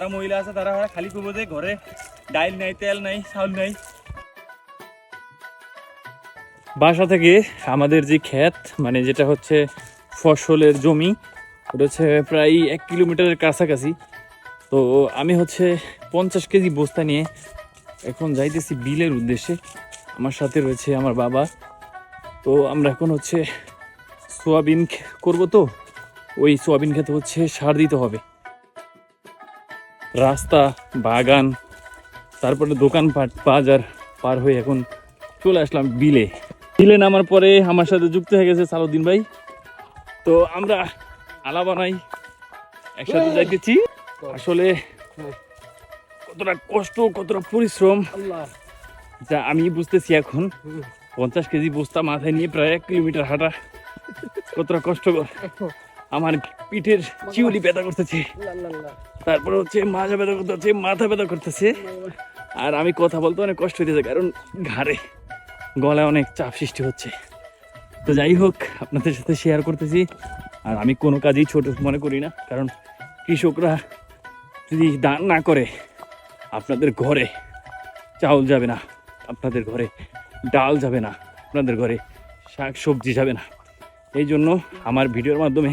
যারা মহিলা আছে তারা খালি করবো যে ঘরে ডাইল নাই, তেল নাই, চাউল নাই। বাসা থেকে আমাদের যে ক্ষেত, মানে যেটা হচ্ছে ফসলের জমি, ওটা হচ্ছে প্রায় 1 কিলোমিটারের কাছাকাছি। তো আমি হচ্ছে 50 কেজি বস্তা নিয়ে এখন যাইতেছি বিলের উদ্দেশ্যে। আমার সাথে রয়েছে আমার বাবা। তো আমরা এখন হচ্ছে সোয়াবিন করবো, তো ওই সোয়াবিন খেতে হচ্ছে সার দিতে হবে। রাস্তা, বাগান, তারপরে দোকানপাট, বাজার পার হয়ে এখন চলে আসলাম বিলে। বিলে নামার পরে আমার সাথে যুক্ত হয়ে গেছে সালাউদ্দিন ভাই। তো আমরা আলা বানাই একসাথে যাইতেছি। আসলে কতটা কষ্ট, কতটা পরিশ্রম যা আমি বুঝতেছি এখন। 50 কেজি বস্তা মাথায় নিয়ে প্রায় 1 কিলোমিটার হাঁটা কতটা কষ্টকর। আমার পিঠের চিউলি ব্যথা করতেছে, তারপর হচ্ছে মাজা ব্যথা করতেছে, মাথা ব্যথা করতেছে, আর আমি কথা বলতে অনেক কষ্ট হইতেছে কারণ ঘাড়ে, গলায় অনেক চাপ সৃষ্টি হচ্ছে। তো যাই হোক, আপনাদের সাথে শেয়ার করতেছি। আর আমি কোনো কাজই ছোট মনে করি না, কারণ কৃষকরা যদি দান না করে আপনাদের ঘরে চাউল যাবে না, আপনাদের ঘরে ডাল যাবে না, আপনাদের ঘরে শাক সবজি যাবে না। এই জন্য আমার ভিডিওর মাধ্যমে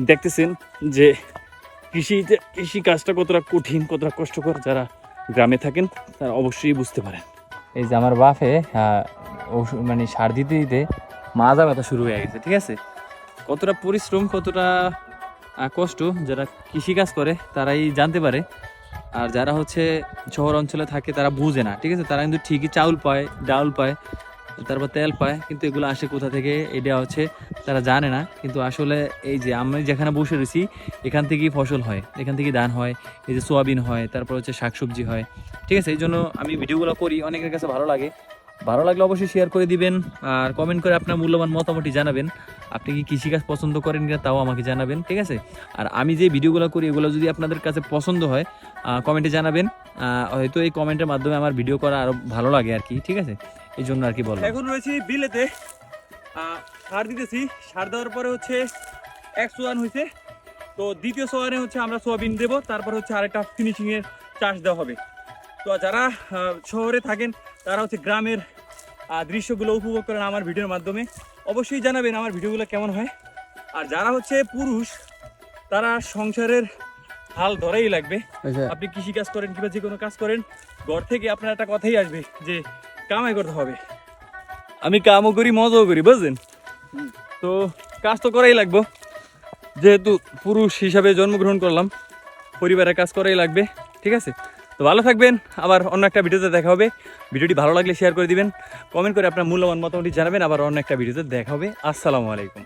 দেখতেছেন যে কৃষি কাজটা কতটা কঠিন, কতটা কষ্টকর। যারা গ্রামে থাকেন তারা অবশ্যই বুঝতে পারেন। এই যে আমার বাপে মানে সার দিতে দিতে মাজা ব্যথা শুরু হয়ে গেছে, ঠিক আছে। কতটা পরিশ্রম, কতটা কষ্ট যারা কৃষিকাজ করে তারাই জানতে পারে। আর যারা হচ্ছে শহর অঞ্চলে থাকে তারা বুঝে না, ঠিক আছে। তারা কিন্তু ঠিকই চাউল পায়, ডাউল পায়, তারপর তেল পায়, কিন্তু এগুলো আসে কোথা থেকে এটা হচ্ছে তারা জানে না। কিন্তু আসলে এই যে আমি যেখানে বসে রয়েছি এখান থেকেই ফসল হয়, এখান থেকেই ধান হয়, এই যে সোয়াবিন হয়, তারপর হচ্ছে শাকসবজি হয়, ঠিক আছে। এই জন্য আমি ভিডিওগুলো করি, অনেকের কাছে ভালো লাগে। ভালো লাগলে অবশ্যই শেয়ার করে দিবেন, আর কমেন্ট করে আপনার মূল্যবান মতামতটি জানাবেন। আপনি কি কৃষিকাজ পছন্দ করেন কিনা তাও আমাকে জানাবেন, ঠিক আছে। আর আমি যে ভিডিওগুলো করি এগুলো যদি আপনাদের কাছে পছন্দ হয় কমেন্টে জানাবেন। হয়তো এই কমেন্টের মাধ্যমে আমার ভিডিও করা আরও ভালো লাগে আর কি, ঠিক আছে। এই জন্য আর কি বলবো। এখন রয়েছি বিলেতে, সার দিতেছি। সার দেওয়ার পরে হচ্ছে 1 সোয়ান হয়েছে। তো দ্বিতীয় সোয়ানে হচ্ছে আমরা সোয়াবিন দেবো, তারপর হচ্ছে আরেকটা ফিনিশিংয়ের চাষ দেওয়া হবে। তো যারা শহরে থাকেন তারা হচ্ছে গ্রামের দৃশ্যগুলো উপভোগ করেন আমার ভিডিওর মাধ্যমে। অবশ্যই জানাবেন আমার ভিডিওগুলো কেমন হয়। আর যারা হচ্ছে পুরুষ তারা সংসারের হাল ধরেই লাগবে। আপনি কৃষিকাজ করেন কিংবা যে কোনো কাজ করেন, ঘর থেকে আপনার একটা কথাই আসবে যে কামাই করতে হবে। আমি কামও করি, মজাও করি, বুঝলেন। তো কাজ তো করাই লাগবো, যেহেতু পুরুষ হিসাবে জন্মগ্রহণ করলাম, পরিবারের কাজ করাই লাগবে, ঠিক আছে। তো ভালো থাকবেন, আবার অন্য একটা ভিডিওতে দেখা হবে। ভিডিওটি ভালো লাগলে শেয়ার করে দিবেন, কমেন্ট করে আপনার মূল্যবান মতামত জানাবেন। আবার অন্য একটা ভিডিওতে দেখা হবে। আসসালামু আলাইকুম।